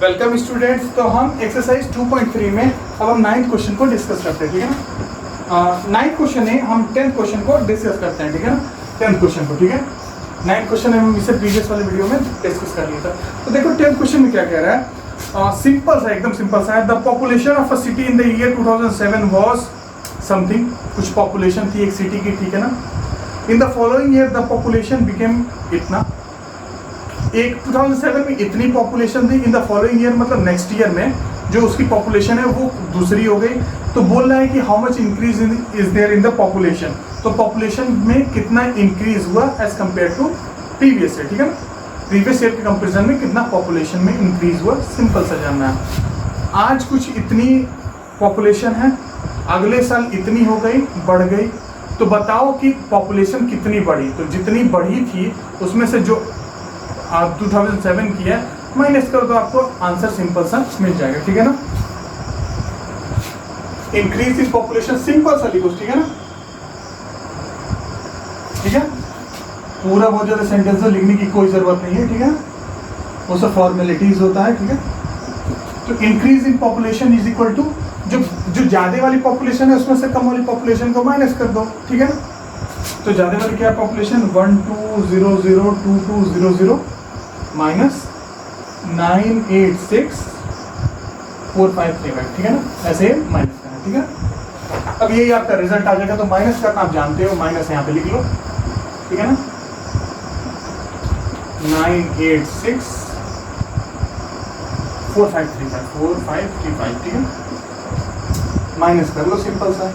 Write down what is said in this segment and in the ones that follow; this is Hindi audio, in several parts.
Welcome students. तो हम एक्सरसाइज 2.3 में अब हम 9th क्वेश्चन को डिस्कस करते हैं, ठीक है ना। 9th क्वेश्चन नहीं, हम 10th क्वेश्चन को डिस्कस करते हैं, ठीक है ना। 10th क्वेश्चन को, ठीक है। 9th क्वेश्चन हम इसे प्रीवियस वाले वीडियो में डिस्कस कर लिया था। तो देखो 10th क्वेश्चन में क्या कह रहा है। सिंपल सा, एकदम सिंपल सा है। The population of a city in the year 2007 was something, कुछ पॉपुलेशन थी एक सिटी की, ठीक है ना। In the following year the population became इतना, एक 2007 में इतनी पॉपुलेशन थी, इन द फॉलोइंग ईयर मतलब नेक्स्ट ईयर में जो उसकी पॉपुलेशन है वो दूसरी हो गई। तो बोल रहा है कि how much increase is there in the population, तो पॉपुलेशन में कितना इंक्रीज हुआ as compare to previous year, ठीक है ना। प्रीवियस ईयर के कंपेरिजन में कितना पॉपुलेशन में इंक्रीज हुआ, सिंपल सा जानना है। आज कुछ इतनी पॉपुलेशन है, अगले साल इतनी हो गई, बढ़ गई। तो बताओ कि पॉपुलेशन कितनी बढ़ी। तो जितनी बढ़ी थी उसमें से जो आप 2007 की है माइनस करो तो आपको आंसर सिंपल सा मिल जाएगा, ठीक है ना। इंक्रीज इन पॉपुलेशन सिंपल सा लिखो, ठीक है ना। ठीक है, पूरा बहुत ज्यादा सेंटेंस लिखने की कोई जरूरत नहीं है, ठीक है। वो सब फॉर्मेलिटीज होता है, ठीक है। तो increase in population is equal to जो ज्यादा वाली पॉपुलेशन है उसमें से कम वाली पॉपुलेशन को माइनस कर दो, ठीक है ना। तो ज्यादा वाली क्या पॉपुलेशन 12002200 माइनस 9864535, ठीक है ना। ऐसे माइनस करना, ठीक है। अब यही आपका रिजल्ट आ जाएगा। तो माइनस करना आप जानते हो, माइनस यहाँ पे लिख लो, ठीक है ना। 986 4535, ठीक है। माइनस कर लो, सिंपल सा।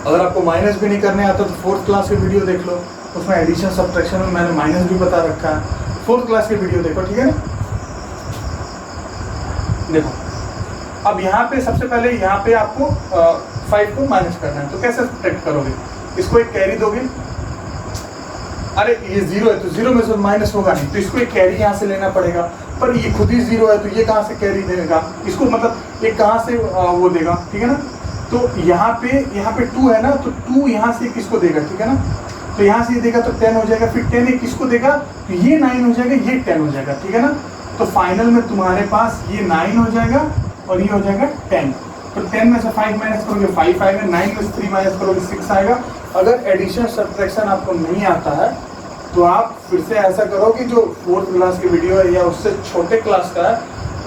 अगर आपको माइनस भी नहीं करने आता तो 4th क्लास की वीडियो देख लो, उसमें एडिशन सब्ट्रैक्शन में मैंने माइनस भी बता रखा है। 4th क्लास की वीडियो देखो, ठीक है ना। देखो अब यहाँ पे सबसे पहले यहाँ पे आपको 5 को माइनस करना है। तो कैसे सब्ट्रैक्ट करोगे, इसको एक कैरी दोगे। अरे ये 0 है तो 0 में से माइनस होगा नहीं, तो इसको एक कैरी यहाँ से लेना पड़ेगा। पर ये खुद ही 0 है तो ये कहाँ से कैरी देगा, इसको मतलब ये कहाँ से वो देगा, ठीक है ना। तो यहाँ पे 2 है ना, तो 2 यहाँ से किसको देगा, ठीक है ना। तो यहाँ से ये देगा तो 10 हो जाएगा, फिर 10 एक किसको देगा, तो ये 9 हो जाएगा, ये 10 हो जाएगा, ठीक है ना। तो फाइनल में तुम्हारे पास ये 9 हो जाएगा और ये हो जाएगा 10। तो 10 में से 5 माइनस करोगे 5 आएगा, 9 में से 3 माइनस करोगे 6 आएगा। अगर एडिशन सब्ट्रैक्शन आपको नहीं आता है तो आप फिर से ऐसा करो कि जो 4th क्लास की वीडियो है या उससे छोटे क्लास का है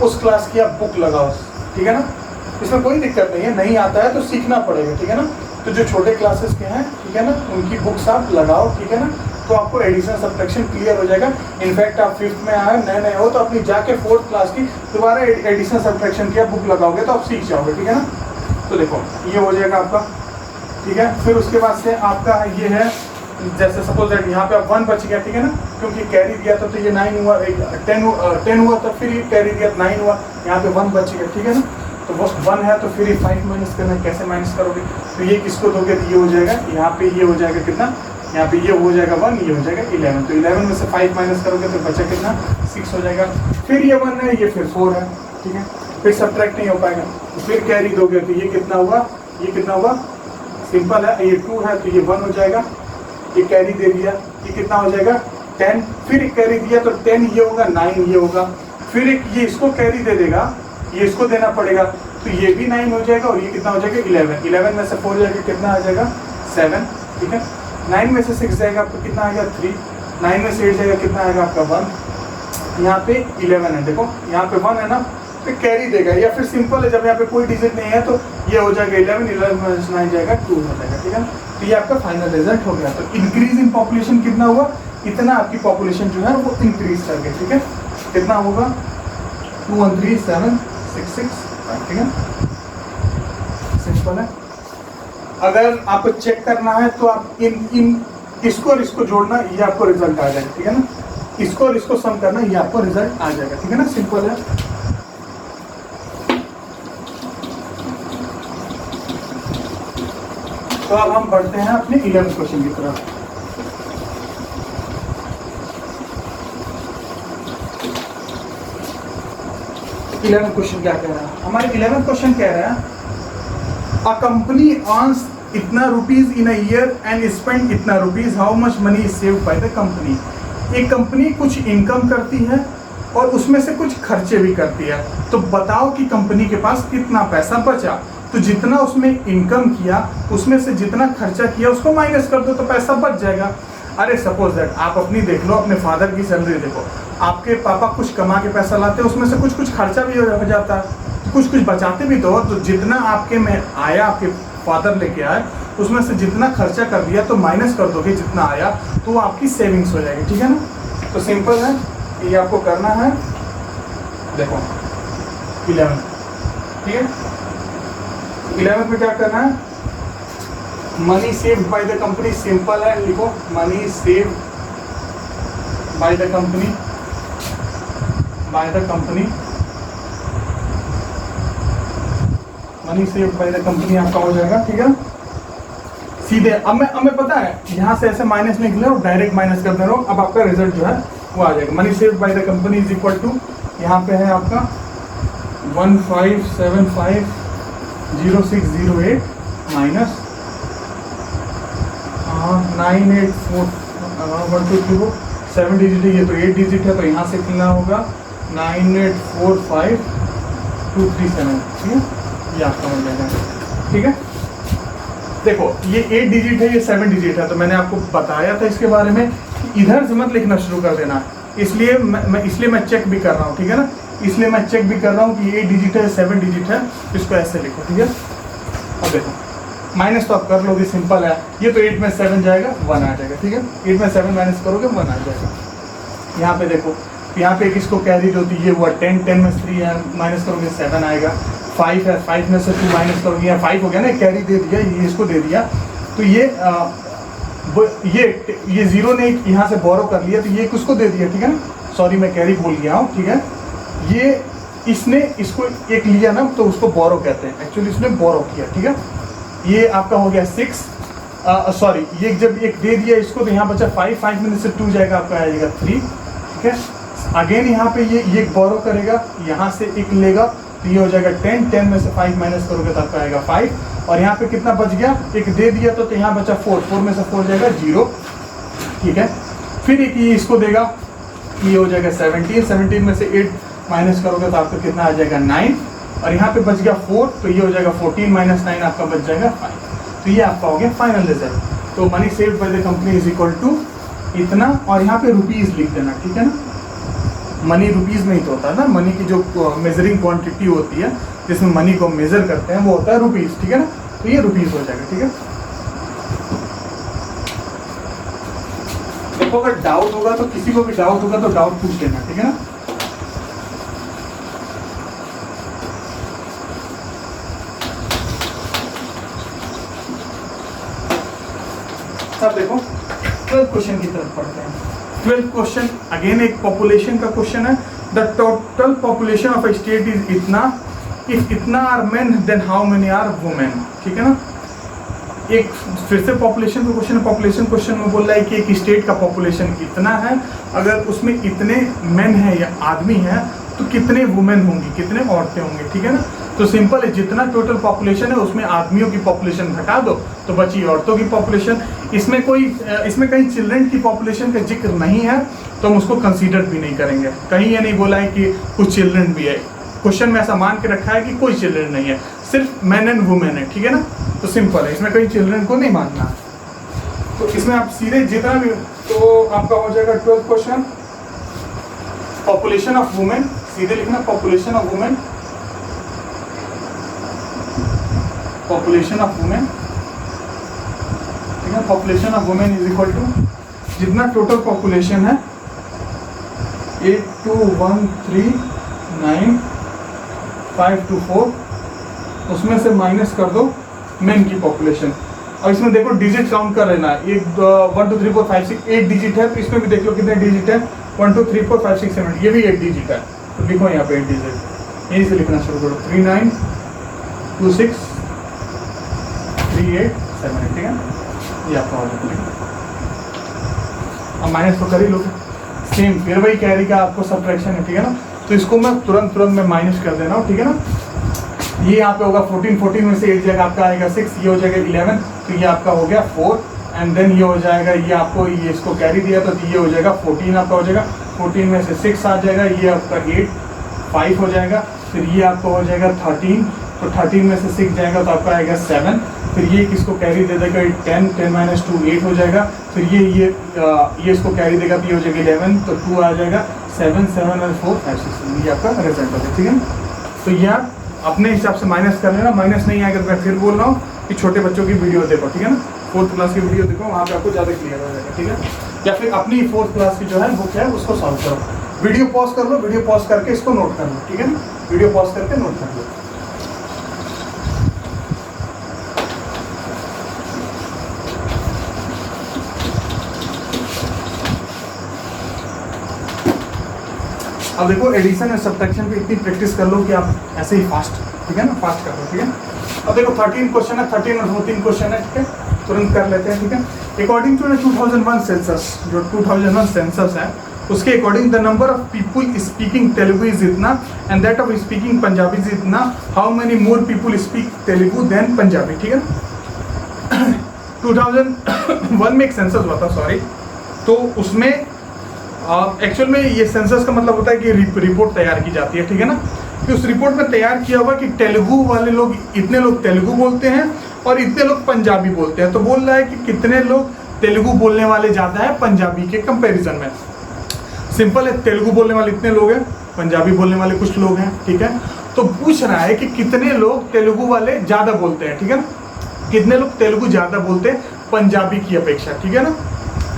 उस क्लास की आप बुक लगाओ, ठीक है ना। इसमें कोई दिक्कत नहीं है, नहीं आता है तो सीखना पड़ेगा, ठीक है ना। तो जो छोटे क्लासेस के हैं, ठीक है ना, उनकी बुक्स आप लगाओ, ठीक है ना। तो आपको एडिशन सब्ट्रैक्शन क्लियर हो जाएगा। इनफैक्ट आप 5th में आए नए हो तो अपनी जाके 4th क्लास की दोबारा एडिशन सब्ट्रैक्शन की आप बुक लगाओगे तो आप सीख जाओगे, ठीक है ना। तो देखो ये हो जाएगा आपका, ठीक है। फिर उसके बाद से आपका ये है, जैसे सपोज दैट यहाँ पे आप 1 बच गया, ठीक है ना, क्योंकि कैरी दिया था तो ये 9 हुआ, 10 हुआ तो फिर ये कैरी दिया 9 हुआ, यहाँ पे 1 बच गया, ठीक है ना। तो बस 1 है तो फिर ये 5 माइनस करना, कैसे माइनस करोगे। तो ये किसको दोगे, तो ये हो जाएगा, यहाँ पे ये हो जाएगा कितना, यहाँ पे ये हो जाएगा 1, ये हो जाएगा 11। तो 11 में से 5 माइनस करोगे तो बचा कितना, 6 हो जाएगा। फिर ये 1 है, ये फिर 4 है, ठीक है। फिर सब्ट्रैक्ट नहीं हो पाएगा, फिर कैरी दोगे तो ये कितना हुआ, ये कितना हुआ, सिंपल है। ये 2 है तो ये 1 हो जाएगा, ये कैरी दे दिया, ये कितना हो जाएगा 10। फिर एक कैरी दिया तो 10 ये होगा, 9 ये होगा। फिर एक ये इसको कैरी दे देगा, ये इसको देना पड़ेगा, तो ये भी 9 हो जाएगा और ये कितना हो जाएगा 11। 11 में से 4 जाएगा कितना आ जाएगा 7, ठीक है। 9 में से 6 जाएगा आपको कितना आएगा 3। 9 में से 8 जाएगा कितना आएगा आपका 1। यहाँ पे 11 है, देखो यहाँ पे 1 है ना, फिर कैरी देगा। या फिर सिंपल है, जब यहाँ पे कोई डिजिट नहीं है तो ये हो जाएगा 11, 11 में से 9 जाएगा 2 हो जाएगा, ठीक है। तो ये आपका फाइनल रिजल्ट हो गया। तो इंक्रीज इन पॉपुलेशन कितना हुआ, इतना आपकी पॉपुलेशन जो है वो इंक्रीज कर गई, ठीक है। कितना होगा 2137665, ठीक है। सिंपल है। अगर आपको चेक करना है तो आप इन इसको और इसको जोड़ना, ये आपको रिजल्ट आ जाएगा, ठीक है ना। इसको और इसको सम करना, ये आपको रिजल्ट आ जाएगा, ठीक है ना। सिंपल है। तो अब हम बढ़ते हैं अपने 11th क्वेश्चन की तरफ। क्वेश्चन क्या कह रहा है हमारे 11th क्वेश्चन कह रहा है, अ कंपनी अर्न्स इतना rupees in a year and spend इतना rupees, how much money is saved by the company. एक कंपनी कुछ इनकम करती है और उसमें से कुछ खर्चे भी करती है। तो बताओ कि कंपनी के पास कितना पैसा बचा। तो जितना उसमें इनकम किया उसमें से जितना खर्चा किया उसको माइनस कर दो तो पैसा बच जाएगा। अरे सपोज दैट आप अपनी देख लो, अपने फादर की सैलरी देखो, आपके पापा कुछ कमा के पैसा लाते हैं, उसमें से कुछ कुछ खर्चा भी हो जाता है, कुछ कुछ बचाते भी तो जितना आपके में आया, आपके फादर लेके आए उसमें से जितना खर्चा कर दिया तो माइनस कर दोगे जितना आया, तो वो आपकी सेविंग्स हो जाएगी। ठीक है ना। तो सिंपल है, ये आपको करना है। देखो 11, ठीक है, 11 में क्या करना है, money saved by the company. Simple है, लिखो money saved by the company, money saved by the company आपका हो जाएगा। ठीक है, सीधे अब मैं पता है यहाँ से ऐसे माइनस नहीं निकले और डायरेक्ट माइनस कर दे रहा हूँ, अब आपका रिजल्ट जो है वो आ जाएगा। Money saved by the company is equal to, यहाँ पे है आपका 15750608 माइनस 984 7 डिजिट है, ये तो 8 डिजिट है, तो यहाँ से कितना होगा 9845237। ठीक है, ये आपका हो जाएगा। ठीक है, देखो ये 8 डिजिट है, ये 7 डिजिट है, तो मैंने आपको बताया था इसके बारे में कि इधर से मत लिखना शुरू कर देना, इसलिए मैं चेक भी कर रहा हूँ। ठीक है ना, इसलिए मैं चेक भी कर रहा हूँ कि 8 डिजिट है 7 डिजिट है, इसको ऐसे लिखो। ठीक है, अब देखो माइनस तो आप कर लोगे, सिंपल है, ये तो 8 में 7 जाएगा 1 आ जाएगा। ठीक है, 8 में 7 माइनस करोगे 1 आ जाएगा। यहाँ पे देखो, यहाँ पे किसको कैरी होती है, ये हुआ 10 में 3 है, माइनस करोगे 7 आएगा। 5 है, 5 में से 2 माइनस करोगे, या 5 हो गया ना, कैरी दे दिया, ये इसको दे दिया, तो ये 0 ने यहाँ से बोरो कर लिया, तो ये किसको दे दिया। ठीक है ना, सॉरी मैं कैरी भूल गया हूँ। ठीक है, ये इसने इसको एक लिया ना, तो उसको बोरो कहते हैं, एक्चुअली इसने बोरो किया। ठीक है, ये आपका हो गया 6, सॉरी ये जब एक दे दिया इसको, तो यहाँ बचा 5 में से 2 जाएगा, आपका आएगा 3। ठीक है, अगेन यहाँ पे ये बोरो करेगा, यहाँ से एक लेगा, तो ये हो जाएगा 10 में से 5 माइनस करोगे तो आपका आएगा 5, और यहाँ पे कितना बच गया, एक दे दिया तो यहाँ बचा 4 में से 4 जाएगा 0। ठीक है, फिर एक ये इसको देगा, ये हो जाएगा 17 में से 8 माइनस करोगे तो आपका कितना आ जाएगा 9, और यहाँ पे बच गया 4, तो ये हो जाएगा 14 माइनस 9 आपका बच जाएगा 5। तो ये आपका हो गया फाइनल रिजल्ट। तो money saved by the company is equal to इतना, और यहाँ पे रुपीज़ लिख देना। ठीक है ना, मनी रुपीज़ में ही तो होता है ना, मनी की जो मेजरिंग क्वांटिटी होती है जिसमें मनी को मेजर करते हैं वो होता है रुपीज़। ठीक है ना, तो ये रुपीज़ हो जाएगा। ठीक है, देखो अगर डाउट होगा तो किसी को भी डाउट होगा तो डाउट पूछ लेना। ठीक है ना, अब देखो 12th क्वेश्चन की तरफ पढ़ते हैं। 12th क्वेश्चन अगेन एक पॉपुलेशन का क्वेश्चन है। The total population of a state is इतना, इफ इतना are men then how many are women. ठीक है ना, एक फिर से पॉपुलेशन का क्वेश्चन है। पॉपुलेशन क्वेश्चन में बोल रहा है कि एक स्टेट का पॉपुलेशन कितना है, अगर उसमें इतने मेन है या आदमी है तो कितने वुमेन होंगी, कितने औरतें होंगी। ठीक है ना, तो सिंपल है, जितना टोटल पॉपुलेशन है उसमें आदमियों की पॉपुलेशन घटा दो तो बची औरतों की पॉपुलेशन। इसमें कहीं चिल्ड्रन की पॉपुलेशन का जिक्र नहीं है तो हम उसको कंसीडर भी नहीं करेंगे। कहीं ये नहीं बोला है कि कुछ चिल्ड्रन भी है, क्वेश्चन में ऐसा मान के रखा है कि कोई चिल्ड्रन नहीं है, सिर्फ मैन एंड वुमेन है। ठीक है ना, तो सिंपल है, इसमें कहीं चिल्ड्रन को नहीं मानना। तो इसमें आप सीधे जितना भी, तो आपका हो जाएगा 12th question population of women, सीधे लिखना population of women, population of women. ठीक है, population of women is equal to जितना टोटल पॉपुलेशन है 82139,524, उसमें से माइनस कर दो मेन की पॉपुलेशन। और इसमें देखो डिजिट काउंट कर लेना, 1 2 3 4 5 6 8 डिजिट है, तो इसमें भी देख लो कितने डिजिट है, 1 2 3 4 5 6 7, ये भी 8 डिजिट है, तो लिखो यहाँ पे 8 डिजिट, यहीं से लिखना शुरू करो 39263878। ठीक है, ये आपका हो जाएगा। अब माइनस तो कर ही लोगे, सेम फिर वही कैरी का आपको सब्ट्रैक्शन है। ठीक है ना, तो इसको मैं तुरंत में माइनस कर देना हूँ। ठीक है ना, ये यहाँ पे होगा 14 में से 8 जाएगा आपका आएगा 6, ये हो जाएगा 11, तो ये आपका हो गया 4, एंड देन ये हो जाएगा, ये आपको ये इसको कैरी दिया तो ये हो जाएगा 14 आपका हो जाएगा। 14 में से 6 आ जाएगा, ये आपका 8, 5 हो जाएगा, फिर ये आपका हो जाएगा 13, तो 13 में से 6 जाएगा तो आपका आएगा 7, फिर ये किसको कैरी दे देगा 10, 10 माइनस 2 8 हो जाएगा, फिर ये इसको कैरी देगा तो ये हो जाएगा 11, तो 2 आ जाएगा, 7 7 और 4 5 6, ये आपका रिजल्ट होगा। ठीक है, तो ये आप अपने हिसाब से माइनस कर लेना, माइनस नहीं आएगा तो मैं फिर बोल रहा हूँ कि छोटे बच्चों की वीडियो देखो, ठीक है ना, 4th क्लास की वीडियो देखो, वहाँ पे आपको ज़्यादा क्लियर हो जाएगा। ठीक है, या फिर अपनी 4th क्लास की जो है बुक है उसको सॉल्व करो, वीडियो पॉज कर लो, वीडियो पॉज करके इसको नोट कर लो। ठीक है ना, वीडियो पॉज करके नोट कर लो। अब देखो एडिशन और सब्ट्रैक्शन पे इतनी प्रैक्टिस कर लो कि आप ऐसे ही फास्ट, ठीक है ना, फास्ट कर लो। ठीक है, अब देखो 13 क्वेश्चन है, 13 और 14 क्वेश्चन है, ठीक है, तुरंत कर लेते हैं। ठीक है, अकॉर्डिंग टू 2001 सेंसस, जो 2001 सेंसस है उसके according the number of people speaking Telugu is इतना and that of speaking Punjabi is इतना, how many more people speak Telugu than Punjabi. ठीक है, 2001 में एक सेंसस हुआ था, सॉरी, तो उसमें एक्चुअल में ये सेंसस का मतलब होता है कि रिपोर्ट तैयार की जाती है। ठीक है ना, कि उस रिपोर्ट में तैयार किया हुआ कि तेलुगु वाले लोग, इतने लोग तेलुगु बोलते हैं और इतने लोग पंजाबी बोलते हैं, तो बोल रहा है कि कितने लोग तेलुगु बोलने वाले ज़्यादा है पंजाबी के कंपैरिजन में। सिंपल है, तेलुगु बोलने वाले इतने लोग हैं, पंजाबी बोलने वाले कुछ लोग हैं। ठीक है, तो पूछ रहा है कि कितने लोग तेलुगु वाले ज़्यादा बोलते हैं। ठीक है ना, कितने लोग तेलुगु ज़्यादा बोलते हैं पंजाबी की अपेक्षा। ठीक है ना,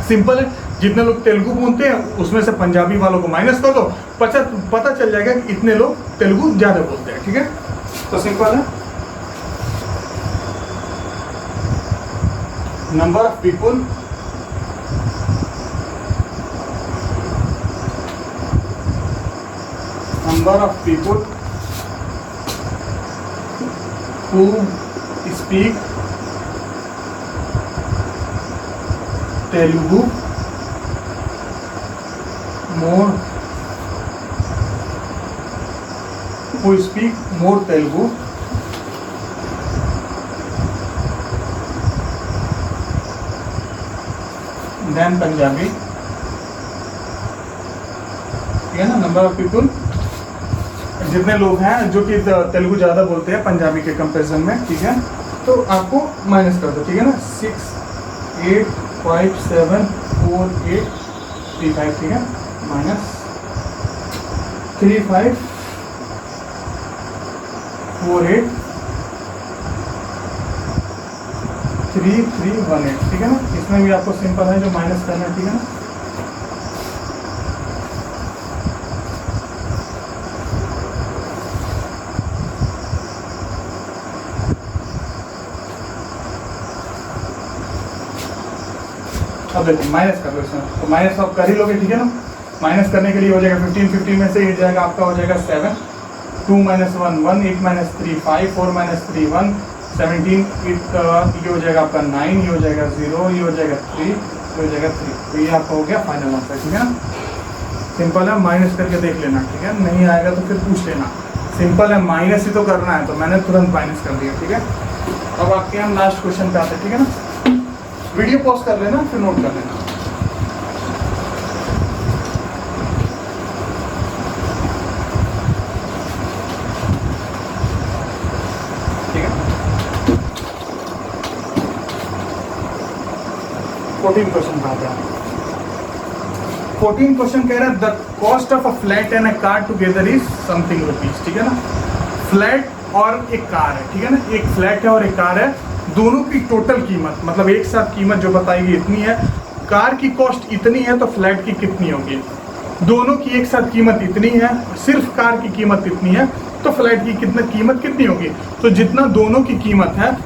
सिंपल है, जितने लोग तेलुगु बोलते हैं उसमें से पंजाबी वालों को माइनस कर दो, पता चल जाएगा कि इतने लोग तेलुगु ज़्यादा बोलते हैं। ठीक है, तो सिंपल है, number of people who speak Telugu more, who speak more Telugu than Punjabi। ठीक है ना, नंबर ऑफ पीपुल, जितने लोग हैं जो कि तेलुगु ज़्यादा बोलते हैं पंजाबी के कंपैरिजन में। ठीक है, तो आपको माइनस कर दो। ठीक है ना, 6 8 5 7 4 8 3 5, ठीक है, माइनस 3 5 4 8 3 3 1 8। ठीक है ना, इसमें भी आपको सिंपल है जो माइनस करना है। ठीक है ना, अब देखिए माइनस कर लो इसमें, तो माइनस आप कर ही लोगे। ठीक है ना, माइनस करने के लिए हो जाएगा 15 15 में से 8 जाएगा, आपका हो जाएगा 7, 2 माइनस 1 1, 8 माइनस 3 5, 4 माइनस 3 1, 17 8, ये हो जाएगा आपका 9, ये हो जाएगा 0, ये हो जाएगा 3, ये हो जाएगा 3, तो ये आपका हो गया फाइनल आंसर। ठीक है ना, सिंपल है, माइनस करके देख लेना। ठीक है, नहीं आएगा तो फिर पूछ लेना, सिंपल है, माइनस ही तो करना है, तो मैंने तुरंत माइनस कर दिया। ठीक है, अब आपके हम लास्ट क्वेश्चन पे आते हैं। ठीक है ना, वीडियो पॉज कर लेना, फिर नोट कर लेना। ठीक है, 14 क्वेश्चन पे आते हैं। 14 क्वेश्चन कह रहा है the cost of a flat and a car together is something rupees. ठीक है ना, फ्लैट और एक कार है। ठीक है ना, एक फ्लैट है और एक कार है, दोनों की टोटल कीमत, मतलब एक साथ कीमत जो बताएगी इतनी है, कार की कॉस्ट इतनी है तो फ्लैट की कितनी होगी, दोनों की एक साथ कीमत इतनी है, सिर्फ कार की कीमत इतनी है, तो फ्लैट की कीमत कितनी होगी। तो जितना दोनों की कीमत है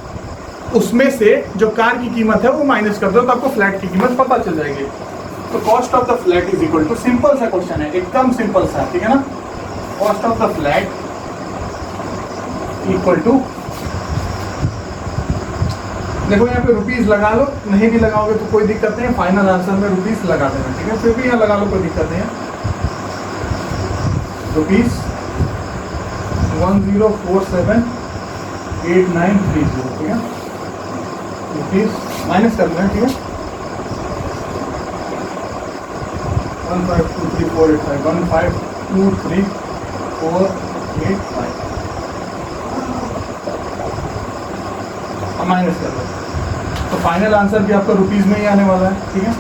उसमें से जो कार की कीमत है वो माइनस कर दो, तो आपको फ्लैट की कीमत पता चल जाएगी। तो cost of the flat is equal to, simple सा क्वेश्चन है, एकदम सिंपल सा। ठीक है ना, cost of the flat equal to, देखो यहाँ पे रुपीस लगा लो, नहीं भी लगाओगे तो कोई दिक्कत नहीं है, फाइनल आंसर में रुपीस लगा देना। ठीक है, फिर भी यहाँ लगा लो, कोई दिक्कत नहीं है। रुपीस 10478930। ठीक है, रुपीस माइनस कर लेना। ठीक है, 1523485 1523485 माइनस कर दो, तो फाइनल आंसर भी आपका रुपीज़ में ही आने वाला है, ठीक है।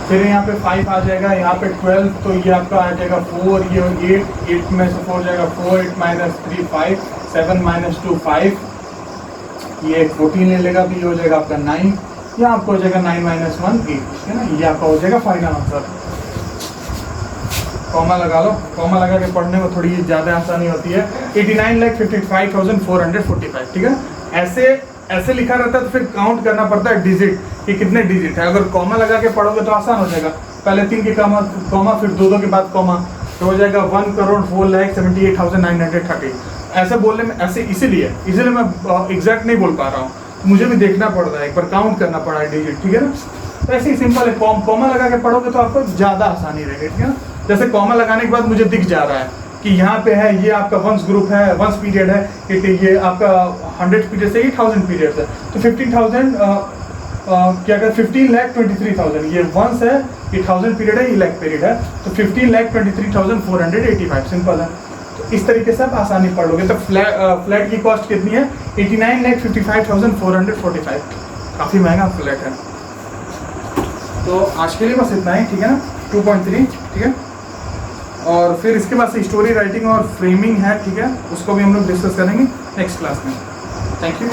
फिर यहाँ पे 5 आ जाएगा, यहाँ पे 12, तो ये आपका आ जाएगा 4, ये 8 में से 4 जाएगा 4, 8 माइनस 3 5, 7 माइनस 2 5, ये 14 ले लेगा, तो ये हो जाएगा आपका 9, यहाँ आपको हो जाएगा 9 माइनस 1 8, ठीक है ना। ये आपका हो जाएगा फाइनल आंसर। कॉमा लगा लो, कॉमा लगा के पढ़ने में थोड़ी ज़्यादा आसानी होती है। 89,55,445, ठीक है। ऐसे लिखा रहता है तो फिर काउंट करना पड़ता है डिजिट कि कितने डिजिट है। अगर कॉमा लगा के पढ़ोगे तो आसान हो जाएगा, पहले 3 के कॉमा फिर 2 के बाद कॉमा, तो हो जाएगा 1,04,78,930। ऐसे बोलने में ऐसे इसीलिए मैं एग्जैक्ट नहीं बोल पा रहा हूँ, मुझे भी देखना पड़ रहा है, एक बार काउंट करना पड़ा है डिजिट, ठीक है ना। तो ऐसे ही सिंपल है, कॉमा लगा के पढ़ोगे तो आपको ज़्यादा आसानी रहेगी, ठीक है ना। जैसे कॉमा लगाने के बाद मुझे दिख जा रहा है कि यहाँ पे है, ये आपका वंस ग्रुप है, वंस पीरियड है, ये आपका 100 पीरियड से 1000 पीरियड है, तो 15,000 क्या कहते हैं 15,23,000, ये वंस है, ये 1000 पीरियड है, ये लाख पीरियड है, तो 15,23,485 सिंपल है। तो इस तरीके से आप आसानी पढ़ लोगे। तो फ्लैट की कॉस्ट कितनी है 89,55,445, काफ़ी महंगा फ्लैट है। तो आज के लिए बस इतना ही, ठीक है ना, 2.3, ठीक है। और फिर इसके बाद से स्टोरी राइटिंग और फ्रेमिंग है, ठीक है, उसको भी हम लोग डिस्कस करेंगे नेक्स्ट क्लास में। Thank you.